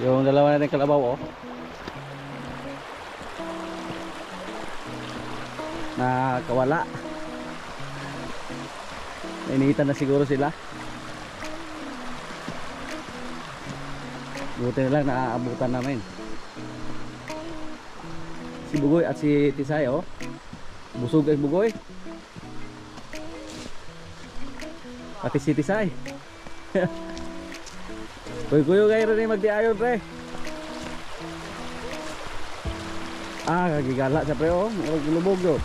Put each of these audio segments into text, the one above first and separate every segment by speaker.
Speaker 1: Yung dalawa natin kalabaw, oh. Nakawala. Nainitan na siguro sila. Buti na lang naaabutan namin. Si Bugoy at si Tisay, oh. Busog ay Bugoy. Pati si Tisay. Kuyo kayo rin magdiayon, pre. Kagigala siya, pre, oh. Lubog yun.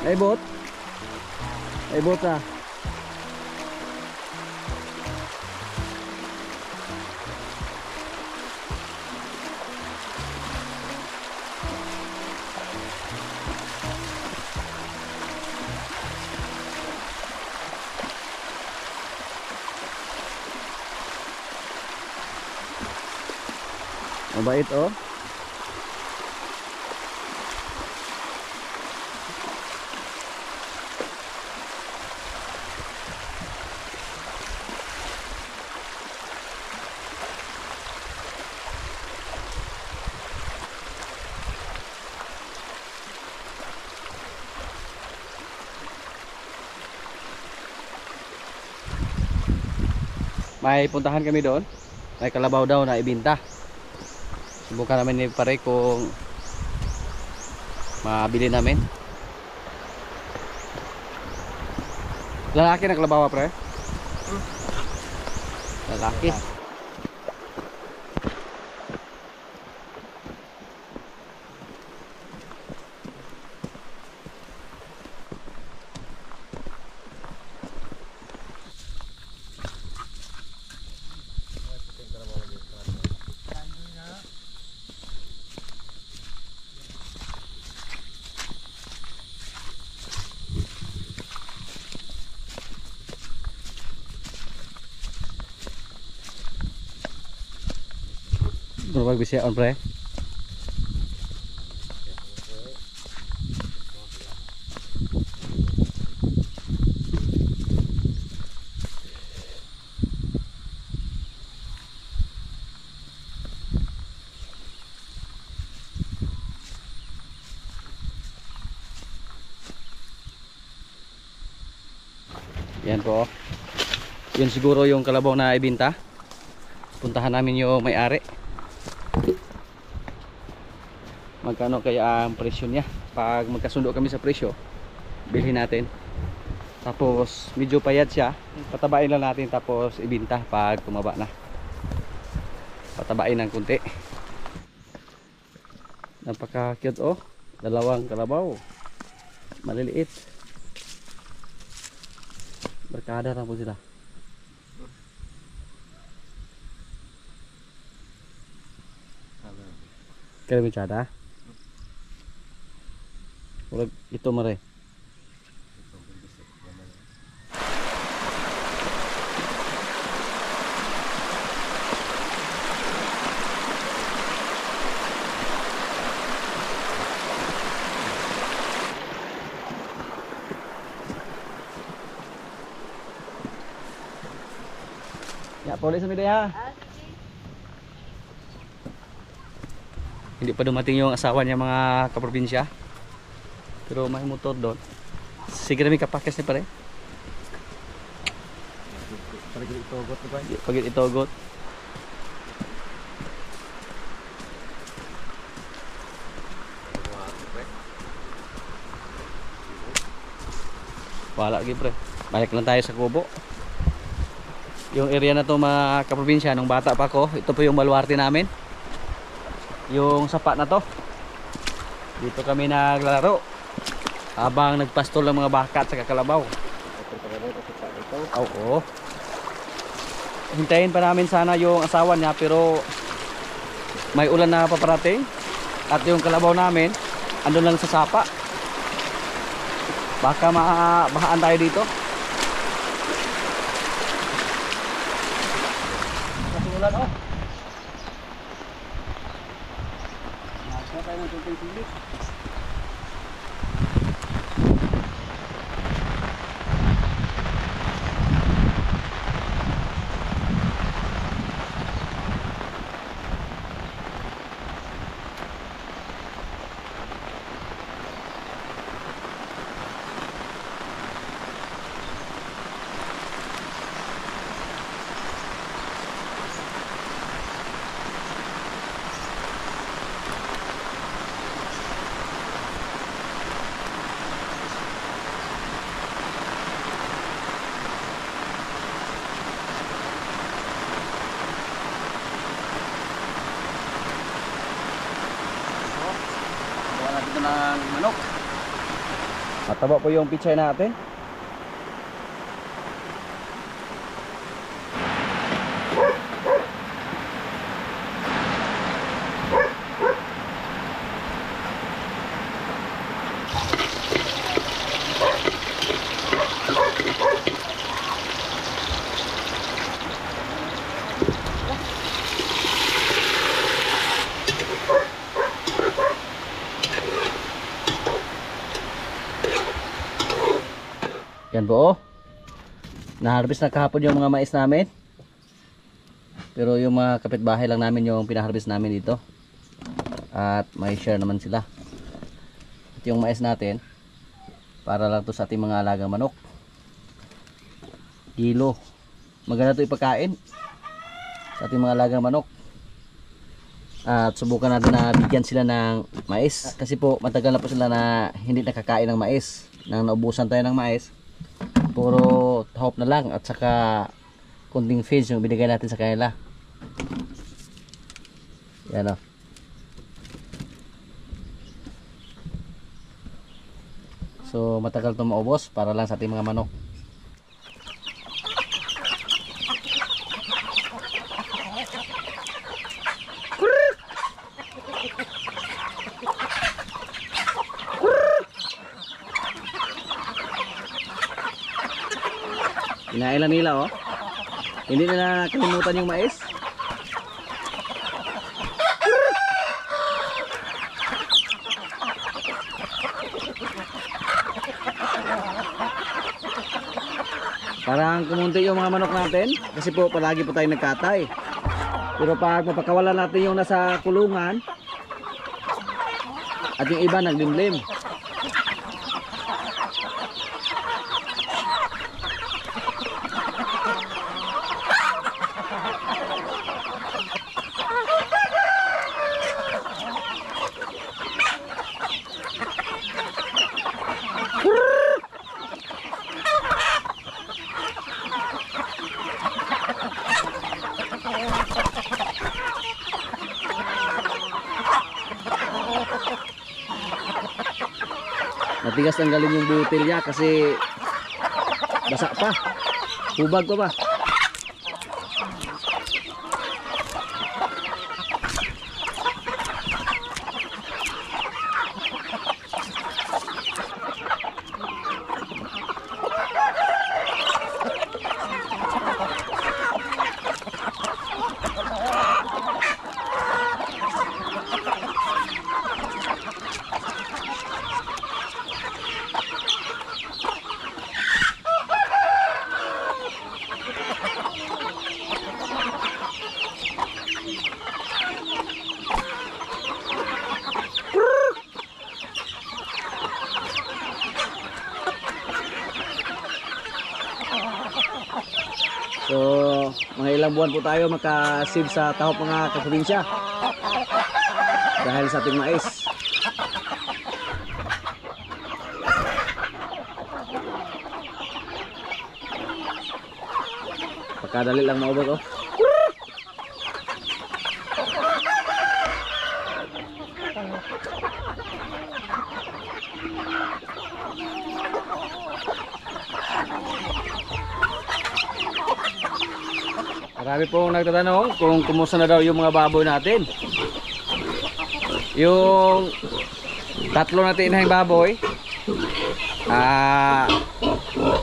Speaker 1: Naibot? Naibot na. Mabait, oh. May puntahan kami doon. May kalabaw daw na ibinta. Subukan namin ni pare kung mabili namin. Lalaki na kalabaw, pre? Lalaki. Berapa bisa on, pre? Yan po. Yun siguro yung kalabaw na ibinta. Puntahan namin yung may-ari. Magkano kaya ang presyo niya? Pag magkasundo kami sa presyo, bilhin natin. Tapos medyo payat siya, patabain lang natin tapos ibinta pag tumaba na. Patabain ng kunti. Napaka cute, oh. Dalawang kalabaw. Maliliit. Berkada lang po sila. Kaya bicara. Ulag ito mare. Ya, boleh sa midaya. Hindi pa dumating yung asawa niya, mga kaprobinsya. Pero may motor doon. Sige na may kapakes niya pare. Pagit itogot. Wala lagi, pre. Balik lang tayo sa Kubo. Yung area na to, mga kaprobinsya, nung bata pa ako, ito po yung baluarte namin. Yung sapa na to. Dito kami naglalaro habang nagpastol ng mga baka at sa kalabaw. Oo. Hintayin pa namin sana yung asawa niya, pero may ulan na paparating. At yung kalabaw namin andun lang sa sapa. Baka mabahaan tayo dito. Kasulan, oh. Nasa tayo ng kunting silit. dito ng manok. Mataba po yung pichay natin. Yan po, oh. Na-harvest na kahapon yung mga mais namin. Pero yung mga kapitbahay lang namin yung pina-harvest namin dito. At may share naman sila. At yung mais natin, para lang to sa ating mga alagang manok. Kilo. Maganda to ipakain sa ating mga alagang manok. At subukan natin na bigyan sila ng mais. Kasi po matagal na po sila na hindi nakakain ng mais. Nang naubusan tayo ng mais, puro tahop na lang at saka kunting feeds yung binigay natin sa kanila. Yan o. So matagal itong maubos para lang sa ating mga manok. Kinailan nila, oh. Hindi nila kalimutan yung mais. Parang kumunti yung mga manok natin kasi po palagi po tayo nagkatay. Pero pag mapakawalan natin yung nasa kulungan at yung iba naglimlim. Matigas ang galing yung butilya kasi basa pa. Hubag pa ba? So, mga ilang buwan po tayo makasave sa tahop mga kaprobinsya dahil sa ating mais. Pagkadali lang maubos, oh. Marami pong nagtatanong kung kumusta na daw yung mga baboy natin. Yung tatlo natin inahing baboy,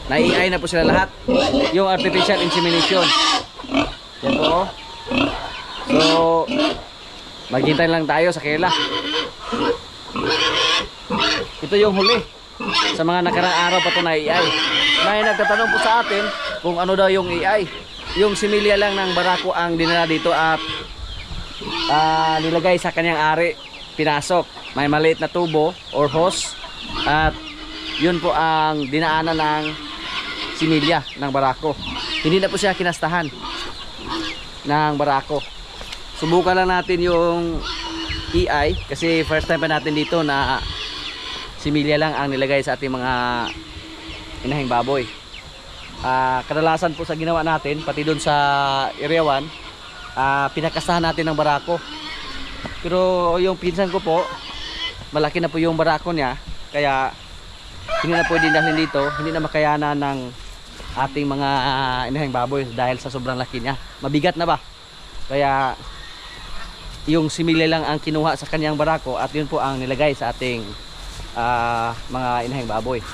Speaker 1: nai-AI na po sila lahat. Yung artificial insemination. Yan po. So, maghintay lang tayo sa kanila. Ito yung huli. Sa mga nakaraang araw pa ito na-AI. May nagtatanong po sa atin kung ano daw yung AI. Yung similya lang ng barako ang dinala dito at nilagay sa kanyang ari, pinasok. May maliit na tubo or hose at yun po ang dinaanan ng similya ng barako. Hindi na po siya kinastahan ng barako. Subukan lang natin yung EI kasi first time pa natin dito na similya lang ang nilagay sa ating mga inahing baboy. Kadalasan po sa ginawa natin pati doon sa Area 1, pinakastahan natin ng barako. Pero yung pinsan ko po malaki na po yung barako niya, kaya hindi na pwedeng dalhin dito, hindi na makayanan ng ating mga inahing baboy dahil sa sobrang laki niya. Mabigat na ba? Kaya yung simile lang ang kinuha sa kanyang barako at yun po ang nilagay sa ating mga inahing baboy.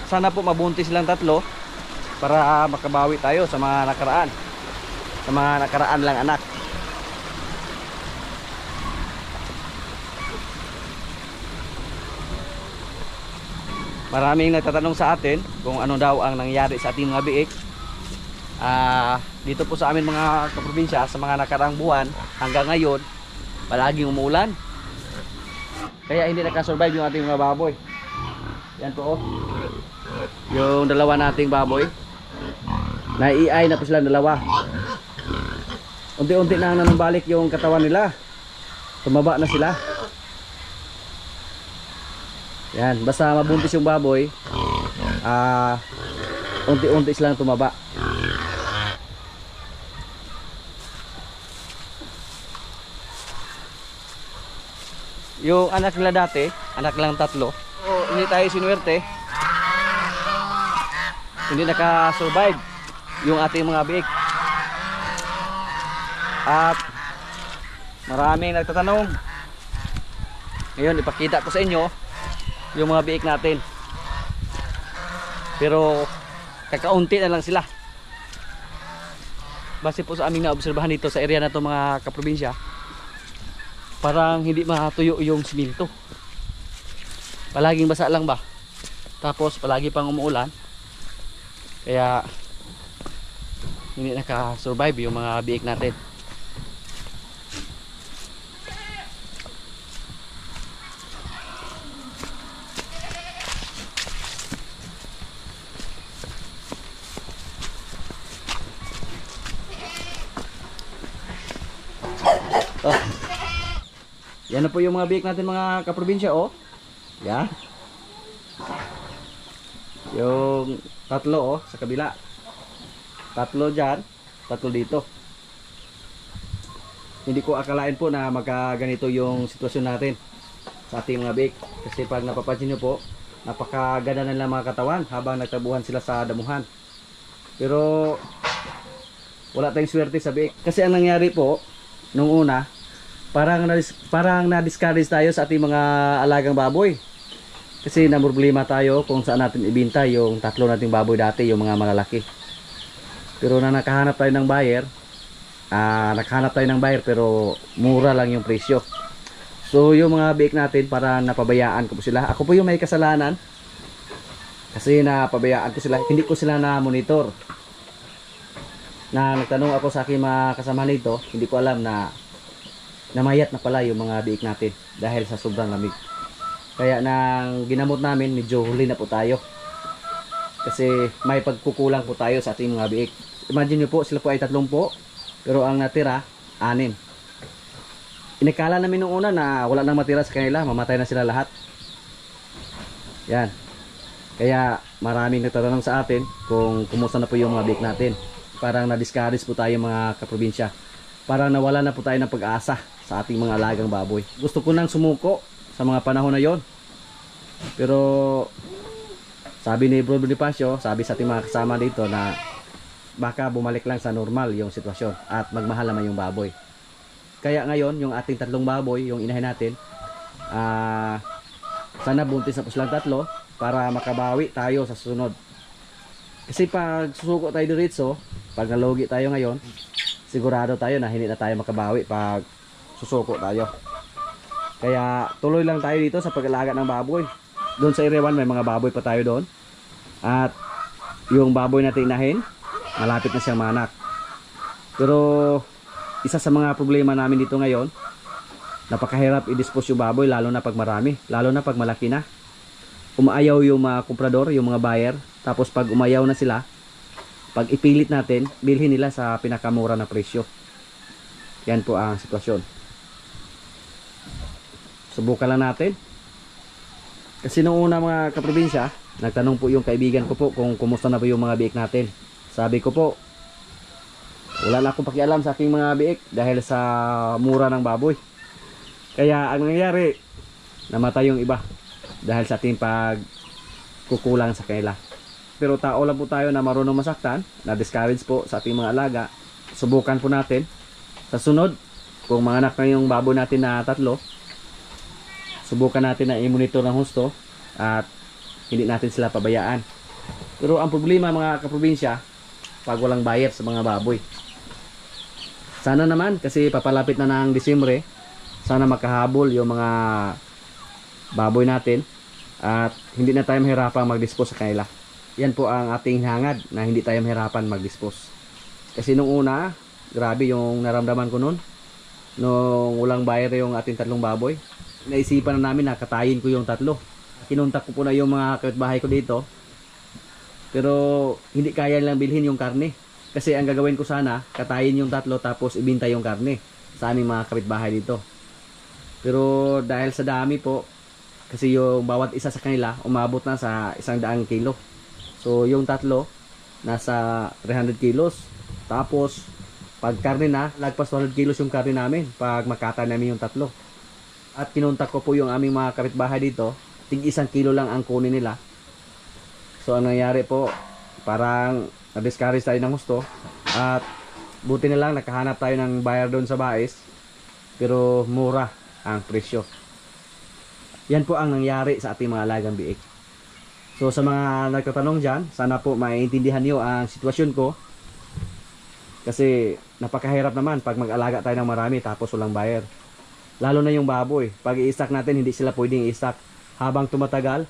Speaker 1: Sana po mabuntis silang tatlo para makabawi tayo sa mga nakaraan. Sa mga nakaraan lang anak. Maraming nagtatanong sa atin kung ano daw ang nangyari sa ating mga biik. Dito po sa amin mga kaprobinsya, sa mga nakaraang buwan hanggang ngayon, palaging umuulan. Kaya hindi nakasurvive yung ating mga baboy. Yan po, oh. Yung dalawa nating baboy, naiiay na po silang dalawa. Unti-unti na nanumbalik yung katawan nila. Tumaba na sila. Yan, basta mabuntis yung baboy, unti-unti silang tumaba. Yung anak nila dati, anak lang tatlo, hindi tayo sinuwerte, hindi naka-survive yung ating mga biik. At maraming nagtatanong. Ngayon ipakita ko sa inyo yung mga biik natin, pero kakaunti na lang sila base po sa aming naobserbahan dito sa area na to mga kaprobinsya. Parang hindi matuyo yung simento, palaging basa lang ba, tapos palagi pang umuulan, kaya hindi naka-survive yung mga biik natin. Oh. Yan na po yung mga biik natin mga kaprobinsya, oh. Yan. Yung tatlo, oh, sa kabila. Tatlo dyan, tatlo dito. Hindi ko akalain po na magkaganito yung sitwasyon natin sa ating mga biik. Kasi pag napapansin nyo po, napakaganda na lang mga katawan habang nagtabuhan sila sa damuhan. Pero wala tayong swerte sa biik. Kasi ang nangyari po nung una, parang na-discourage tayo sa ating mga alagang baboy. Kasi namroblema tayo kung saan natin ibinta yung tatlo nating baboy dati, yung mga malalaki. Pero na nakahanap tayo ng buyer, pero mura lang yung presyo. So yung mga biik natin, para napabayaan ko po sila. Ako po yung may kasalanan kasi napabayaan ko sila, hindi ko sila na monitor. Na nagtanong ako sa aking mga kasama nito, hindi ko alam na namayat na pala yung mga biik natin dahil sa sobrang lamig. Kaya nang ginamot namin, medyo huli na po tayo. Kasi may pagkukulang po tayo sa ating mga biik. Imagine nyo po, sila po ay 30, pero ang natira, 6. Inikala namin nung una na wala nang matira sa kanila, mamatay na sila lahat. Yan. Kaya maraming nagtatanong sa atin kung kumusta na po yung mga biik natin. Parang na-discourage po tayo mga kaprobinsya. Parang nawala na po tayo ng pag-asa sa ating mga alagang baboy. Gusto ko nang sumuko sa mga panahon na yon. Pero sabi ni Bro Bonifacio, sabi sa ating mga kasama dito na baka bumalik lang sa normal yung sitwasyon at magmahal naman yung baboy. Kaya ngayon, yung ating 3 baboy, yung inahin natin, sana buntis na po silang 3 para makabawi tayo sa susunod. Kasi pag susuko tayo diretso, pag nalogi tayo ngayon, sigurado tayo na hindi na tayo makabawi pag susuko tayo. Kaya tuloy lang tayo dito sa pag-alaga ng baboy. Doon sa Area 1 may mga baboy pa tayo doon. At yung baboy natin inahin, malapit na siyang manak. Pero isa sa mga problema namin dito ngayon, napakahirap i-dispose yung baboy, lalo na pag marami, lalo na pag malaki na. Umaayaw yung mga komprador, yung mga buyer. Tapos pag umayaw na sila, pag ipilit natin, bilhin nila sa pinakamura na presyo. Yan po ang sitwasyon. Subukan lang natin. Kasi nung una mga kaprobinsya, nagtanong po yung kaibigan ko po kung kumusta na po yung mga biik natin. Sabi ko po, wala na akong pakialam sa aking mga biik dahil sa mura ng baboy. Kaya ang nangyayari, namatay yung iba dahil sa ating pagkukulang sa kanila. Pero tao lang po tayo na marunong masaktan, na discourage po sa ating mga alaga. Subukan po natin sa sunod, kung mga anak na yung baboy natin na 3, subukan natin na i-monitor ng husto at hindi natin sila pabayaan. Pero ang problema mga kaprobinsya, pag walang buyer sa mga baboy. Sana naman, kasi papalapit na ng Disyembre, sana makahabol yung mga baboy natin at hindi na tayo mahirapang mag-dispose sa kanila. Yan po ang ating hangad, na hindi tayo mahirapan mag-dispose. Kasi nung una, grabe yung naramdaman ko nun. Nung walang buyer yung ating 3 baboy, naisipan na namin na katayin ko yung 3. Kinuntak ko po na yung mga kapitbahay ko dito. Pero hindi kaya nilang bilhin yung karne. Kasi ang gagawin ko sana, katayin yung 3 tapos ibinta yung karne sa aming mga kapitbahay dito. Pero dahil sa dami po, kasi yung bawat isa sa kanila umabot na sa 100 kilo. So yung 3 nasa 300 kilos. Tapos pag karne na, lagpas 100 kilos yung karne namin pag makata namin yung 3. At kinuntak ko po yung aming mga kapitbahay dito, tig 1 kilo lang ang kunin nila. So ang nangyari po, parang na-discourage tayo ng gusto. At buti na lang nakahanap tayo ng buyer doon sa Bais. Pero mura ang presyo. Yan po ang nangyari sa ating mga alagang biik. So sa mga nagtatanong dyan, sana po maintindihan nyo ang sitwasyon ko. Kasi napakahirap naman pag mag-alaga tayo ng marami tapos walang buyer. Lalo na yung baboy. Pag i-stock natin, hindi sila pwedeng i-stock. Habang tumatagal,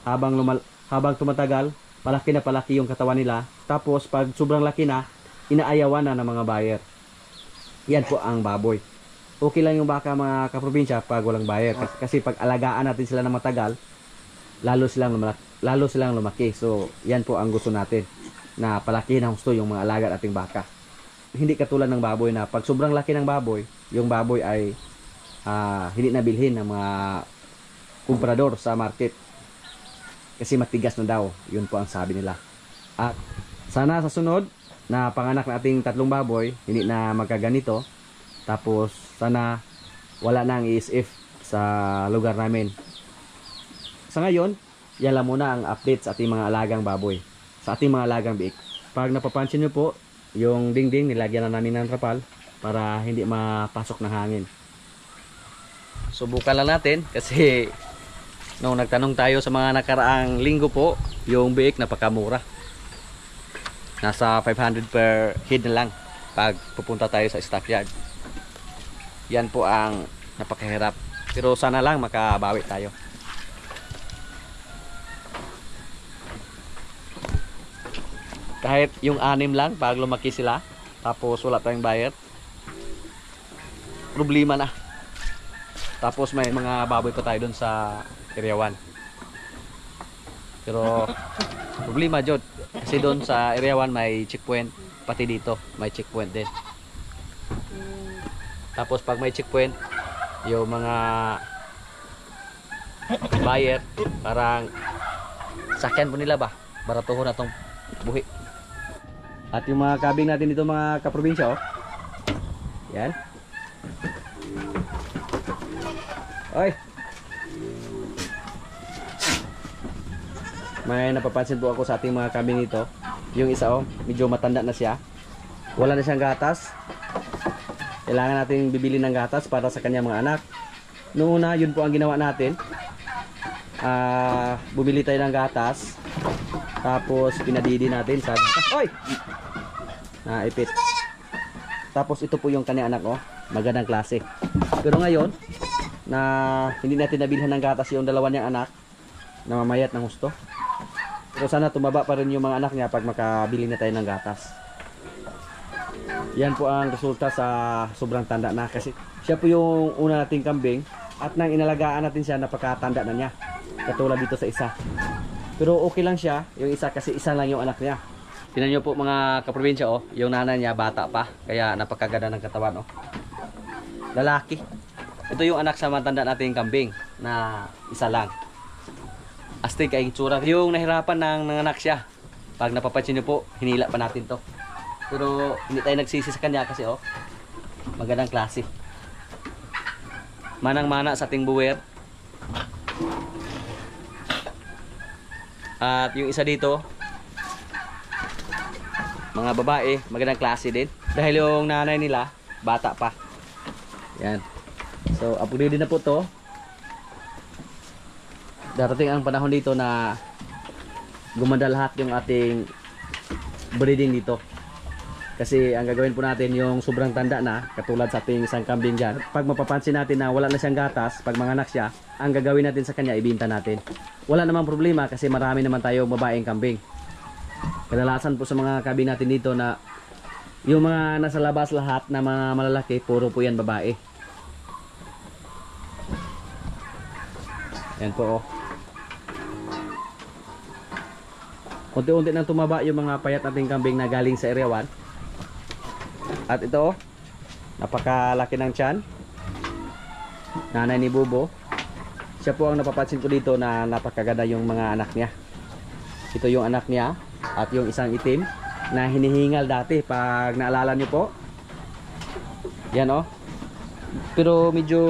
Speaker 1: palaki na palaki yung katawan nila. Tapos pag sobrang laki na, inaayawan na ng mga buyer. Yan po ang baboy. Okay lang yung baka mga kaprobinsya pag walang buyer. Kasi pag alagaan natin sila na matagal, lalo silang lumaki. So yan po ang gusto natin, na palakihin ang gusto yung mga alaga ating baka. Hindi katulad ng baboy na pag sobrang laki ng baboy, yung baboy ay hindi nabilhin ng mga kumprador sa market. Kasi matigas na daw. Yun po ang sabi nila. At sana sa sunod na panganak na ating 3 baboy, hindi na magkaganito. Tapos sana wala nang ESF sa lugar namin. Sa ngayon, yan lang muna ang update sa ating mga alagang baboy, sa ating mga alagang biik. Pag napapansin nyo po, yung dingding nilagyan na namin ng trapal para hindi mapasok ng hangin. Subukan lang natin kasi nung nagtanong tayo sa mga nakaraang linggo po, yung biik napakamura. Nasa 500 per head na lang pag pupunta tayo sa stockyard. Yan po ang napakahirap. Pero sana lang makabawi tayo. Kahit yung 6 lang, pag lumaki sila, tapos wala tayong buyer, problema na. Tapos may mga baboy pa tayo dun sa Area 1. Pero problema jud. Kasi dun sa Area 1 may checkpoint, pati dito may checkpoint din. Tapos pag may checkpoint, yung mga buyer, parang sakyan po nila ba? Baratuhon na tong buhi. At yung mga kabing natin dito mga kaprobinsya, oh. Yan. Oy. May napapansin po ako sa ating mga kabing dito. Yung isa, oh, medyo matanda na siya. Wala na siyang gatas. Kailangan natin bibili ng gatas para sa kanyang mga anak. Noong una, yun po ang ginawa natin. Bumili tayo ng gatas. Tapos pinadidi natin sa oy! Ipit. Tapos ito po yung kanyang anak, oh. Magandang klase. Pero ngayon, na hindi natin nabilhan ng gatas yung 2 niyang anak, namamayat ng gusto. Pero sana tumaba pa rin yung mga anak niya pag makabili na tayo ng gatas. Yan po ang resulta sa sobrang tanda na. Kasi siya po yung una nating kambing. At nang inalagaan natin siya, napakatanda na niya. Katulad dito sa isa. Pero okay lang siya, yung isa, kasi isa lang yung anak niya. Tingnan nyo po mga kaprobinsya, oh. Yung nanay niya bata pa, kaya napakaganda ng katawan, oh. Lalaki. Ito yung anak sa matanda nating kambing na isa lang. Astig ay itsura. Yung nahirapan ng nanganak siya. Pag napapansin nyo po, hinila pa natin to. Pero hindi tayo nagsisi sa kanya kasi, oh, magandang klase. Manang-mana sa ating buwer. At yung isa dito, mga babae, magandang klase din. Dahil yung nanay nila, bata pa. Yan. So, upgrade na po to. Darating ang panahon dito na gumanda lahat yung ating breeding dito. Kasi ang gagawin po natin yung sobrang tanda na, katulad sa ating isang kambing dyan. Pag mapapansin natin na wala na siyang gatas, pag manganak siya, ang gagawin natin sa kanya, ibinta natin. Wala namang problema kasi marami naman tayong babaeng kambing. Kadalasan po sa mga kambing natin dito na yung mga nasa labas lahat na mga malalaki, puro po yan babae. Yan po oh. Unti-unti nang tumaba yung mga payat nating kambing na galing sa area 1. At ito, napakalaki ng tiyan. Nanay ni Bubo. Siya po ang napapansin ko dito na napakaganda yung mga anak niya. Ito yung anak niya at yung isang itim na hinihingal dati pag naalala niyo po. Yan oh. Pero medyo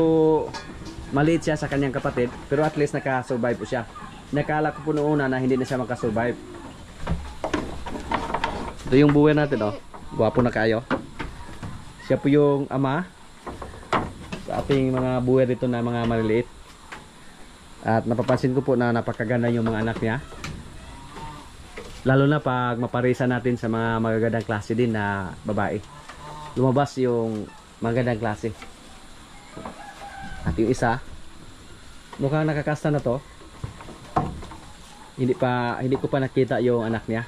Speaker 1: maliit siya sa kanyang kapatid, pero at least naka-survive po siya. Nakala ko po noong una na hindi na siya makasurvive. Ito yung buwer natin oh. Gwapo na kayo. Siya po yung ama sa ating mga buwer dito na mga maliliit. At napapansin ko po na napakaganda yung mga anak niya. Lalo na pag maparisa natin sa mga magagandang klase din na babae. Lumabas yung magagandang klase. At yung isa, mukhang nakakasta na to. Hindi ko pa nakita yung anak niya.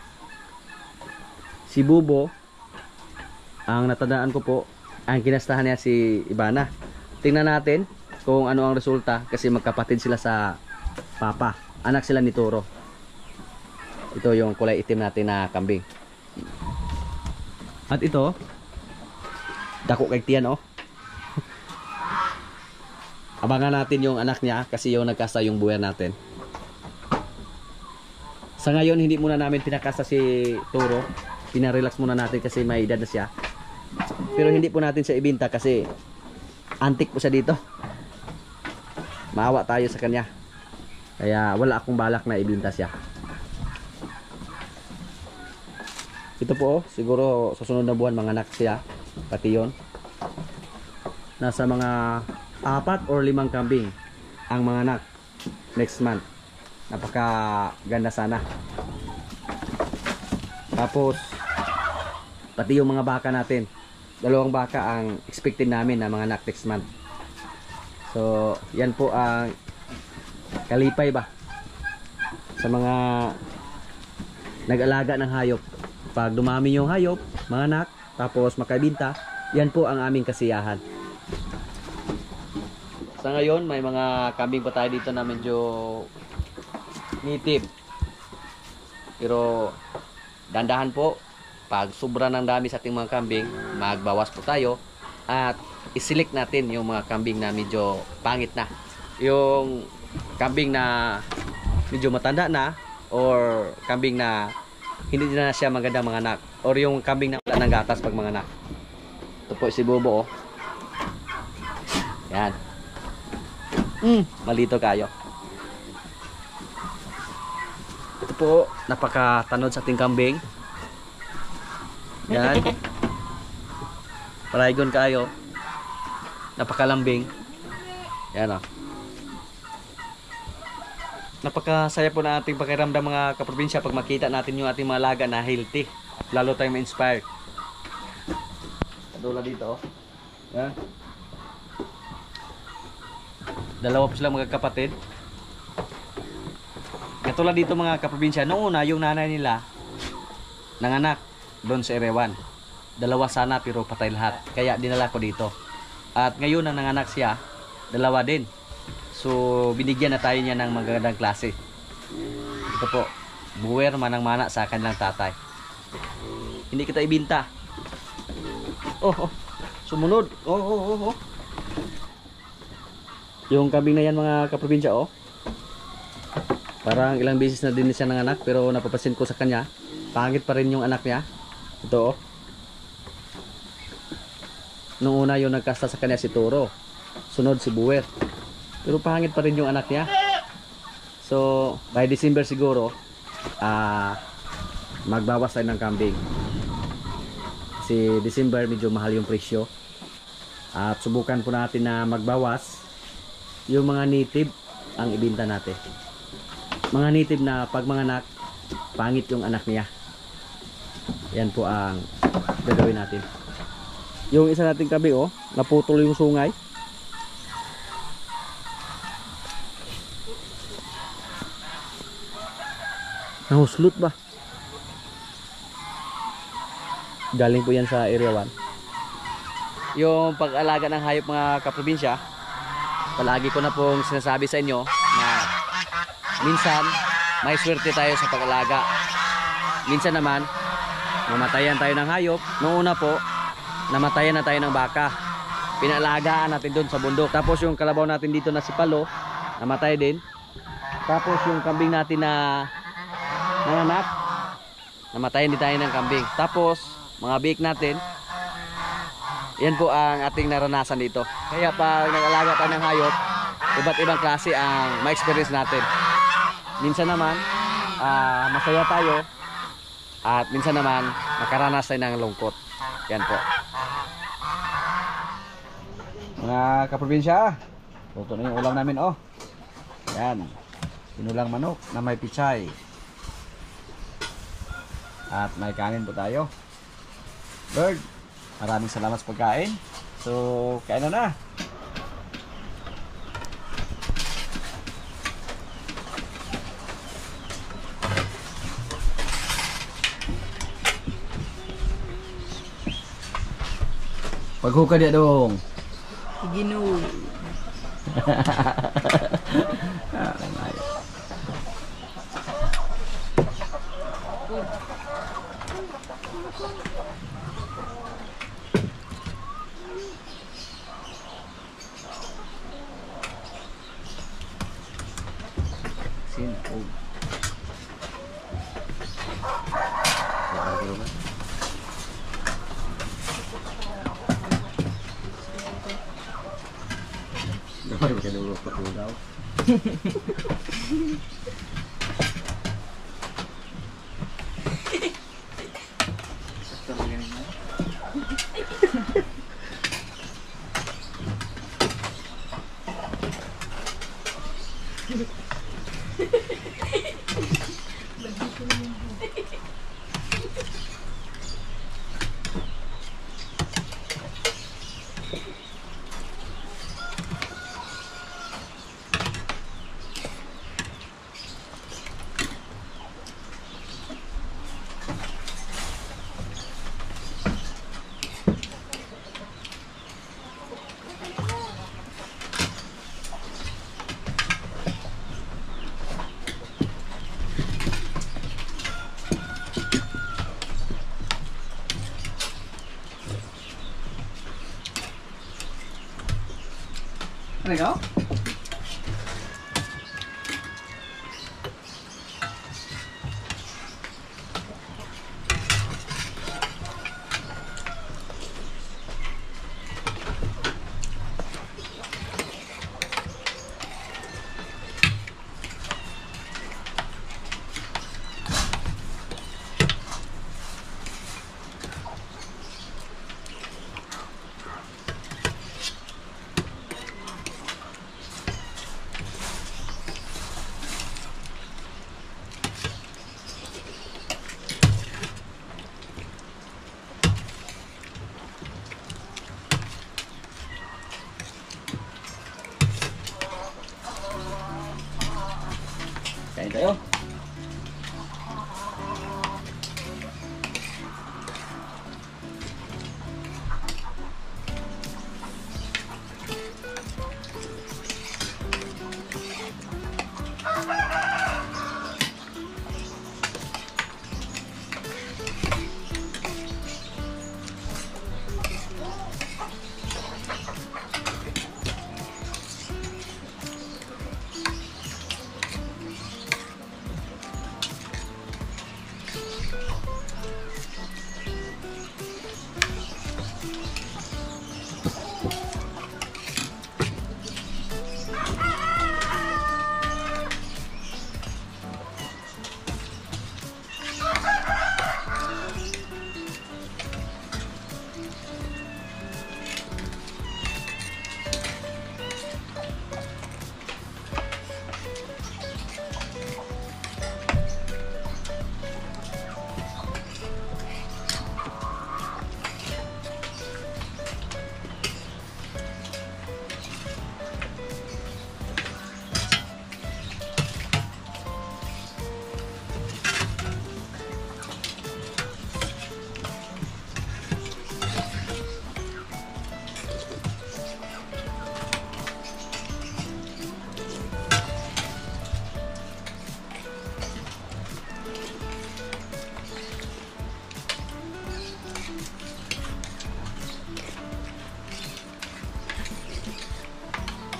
Speaker 1: Si Bubo, ang natandaan ko po, ang kinastahan niya si Ivana. Tingnan natin kung ano ang resulta kasi magkapatid sila sa papa. Anak sila ni Toro. Ito yung kulay itim natin na kambing. At ito, dako kay tiyan oh. Abangan natin yung anak niya kasi yung nagkasta yung buwer natin. Sa ngayon hindi muna namin pinakasta si Toro. Pinarelax muna natin kasi may edad na siya. Pero hindi po natin siya ibinta kasi antik po siya dito. Maawa tayo sa kanya. Kaya wala akong balak na ibinta siya. Ito po oh, siguro sa sunod na buwan manganak siya. Pati yun. Nasa mga 4 or 5 kambing ang manganak next month. Napakaganda sana. Tapos pati yung mga baka natin, 2 baka ang expected namin na mga anak next month. So yan po ang kalipay ba sa mga nag-alaga ng hayop. Pag dumami yung hayop, mga anak, tapos makabinta, yan po ang aming kasiyahan. Sa ngayon may mga kambing pa tayo dito na medyo native. Pero dandahan po. Pag sobra ng dami sa ating mga kambing, magbawas po tayo at i-select natin yung mga kambing na medyo pangit na. Yung kambing na medyo matanda na or kambing na hindi na siya magandang mga anak or yung kambing na wala ng gatas pag mga anak. Ito po si Bobo oh. Yan. Malito kayo. Ito po, napakatanod sa ating kambing. Yan. Paraygon kayo. Napakalambing. Yan o. Napakasaya po na ating pakiramdam mga kaprobinsya pag makita natin yung ating mga laga na healthy. Lalo tayong ma-inspire. Kadula dito o. Yan. 2 po sila magkakapatid. Katulad dito mga kaprobinsya, noong una yung nanay nila nanganak doon sa area 1. 2 sana pero patay lahat. Kaya dinala ko dito. At ngayon na nanganak siya, 2 din. So binigyan na tayo niya ng magagandang klase. Ito po, buwer manang-mana sa kanilang tatay. Hindi kita ibinta. Oh, sumunod. Oh. Yung kambing na yan mga kaprobinsya oh. Parang ilang beses na din siya nanganak pero napapansin ko sa kanya, pangit pa rin yung anak niya. Ito oh. Nung una yung nagkasta sa kanya si Toro, sunod si Buwer. Pero pangit pa rin yung anak niya. So by December siguro magbawas tayo ng kambing. Kasi December medyo mahal yung presyo. At subukan po natin na magbawas. Yung mga native ang ibenta natin. Mga native na pag mga anak, pangit yung anak niya. Yan po ang gagawin natin. Yung isa nating kambing, oh, naputol yung sungay. Nahuslot ba? Galing po yan sa area 1. Yung pag-alaga ng hayop mga kaprobinsya, palagi ko na pong sinasabi sa inyo na minsan may swerte tayo sa pag-alaga. Minsan naman mamatayan tayo ng hayop. Noong una po, namatayan na tayo ng baka. Pinalagaan natin doon sa bundok. Tapos yung kalabaw natin dito na si Palo, namatay din. Tapos yung kambing natin na nanganak, namatayan din tayo ng kambing. Tapos mga biik natin, yan po ang ating naranasan dito. Kaya pag nag-alaga tayo ng hayop, iba't ibang klase ang ma-experience natin. Minsan naman masaya tayo, at minsan naman makaranas tayo ng lungkot. Yan po. Mga kaprobinsya, luto na yung ulam namin, oh. Yan, pinulang manok na may pichay. At may kanin po tayo. Lord, maraming salamat sa pagkain. So, kain na. Paghuka dia dong.
Speaker 2: Ginoo. Ano go?
Speaker 1: Kain tayo.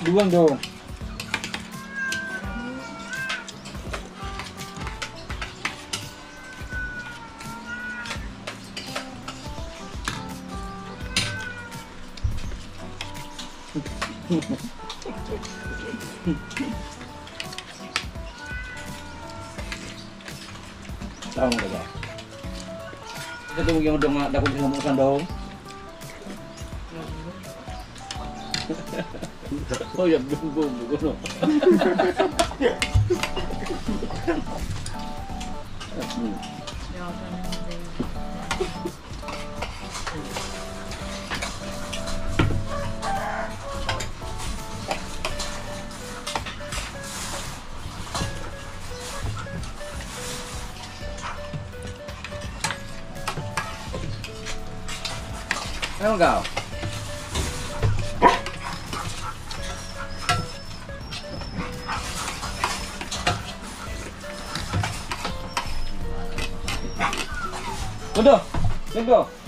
Speaker 3: Buang dong. Tahu nggak ya? Kita tunggu yang udah nggak dapat ngomongkan dong. Oh ya belum no. Ayo kau. Tuh, tunggu.